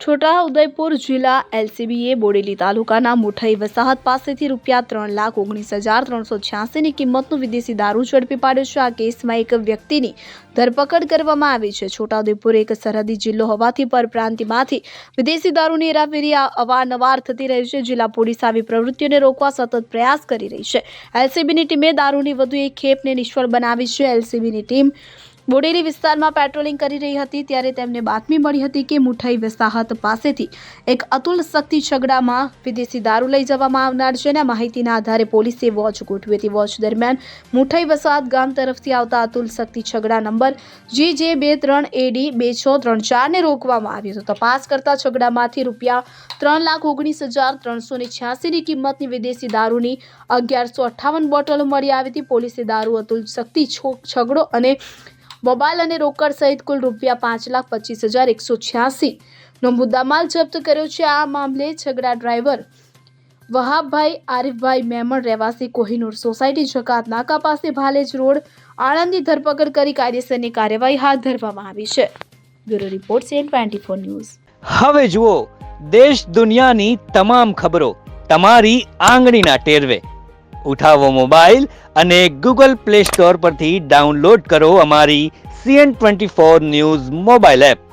છોટાઉદેપુર જિલ્લા એલસીબીએ બોડેલી તાલુકાના મુઠઈ વસાહત પાસેથી ₹3,19,386ની કિંમતનું વિદેશી દારૂ ઝડપી પાડ્યો છે। આ કેસમાં એક વ્યક્તિની ધરપકડ કરવામાં આવી છે। છોટાઉદેપુર એક સરહદી જિલ્લો હોવાથી પરપ્રાંતમાંથી વિદેશી દારૂની હેરાફેરી અવારનવાર થતી રહી છે। જિલ્લા પોલીસ આવી પ્રવૃત્તિઓને રોકવા સતત પ્રયાસ કરી રહી છે। એલસીબીની ટીમે દારૂની વધુ એક ખેપને નિષ્ફળ બનાવી છે। એલસીબીની ટીમ બોડેલી વિસ્તારમાં પેટ્રોલિંગ કરી રહી હતી ત્યારે તેમને બાતમી મળી હતી કે મુઠઈ વસાહત પાસેથી એક અતુલ શક્તિ છગડામાં વિદેશી દારૂ લઈ જવામાં આવનાર છે। અને માહિતીના આધારે પોલીસે વોચ ગોઠવી હતી। વોચ દરમિયાન મુઠઈ વસાહત ગામ તરફથી આવતા અતુલ શક્તિ છગડા નંબર GJ23AD2634ને રોકવામાં આવ્યો હતો। તપાસ કરતા છગડામાંથી ₹3,19,386ની કિંમતની વિદેશી દારૂની 1158 બોટલો મળી આવી હતી। પોલીસે દારૂ અતુલ શક્તિ છગડો અને મોબાઈલ અને રોકડ સહિત કુલ ₹5,25,186નો મુદ્દામાલ જપ્ત કર્યો છે। આ મામલે છગડા ડ્રાઈવર વહાબભાઈ આરીફભાઈ મેમણ રહેવાસી કોહિનૂર સોસાયટી જકાત નાકા પાસે ભાલેજ રોડ આણંદની ધરપકડ કરી કાયદેસરની કાર્યવાહી હાથ ધરવામાં આવી છે। Bureau report CN24 news. હવે જુઓ દેશ દુનિયાની તમામ ખબરો તમારી આંગળીના ટેરવે। ઉઠાવો મોબાઈલ અને ગૂગલ પ્લે સ્ટોર પરથી ડાઉનલોડ કરો અમારી CN24 ન્યૂઝ મોબાઈલ એપ।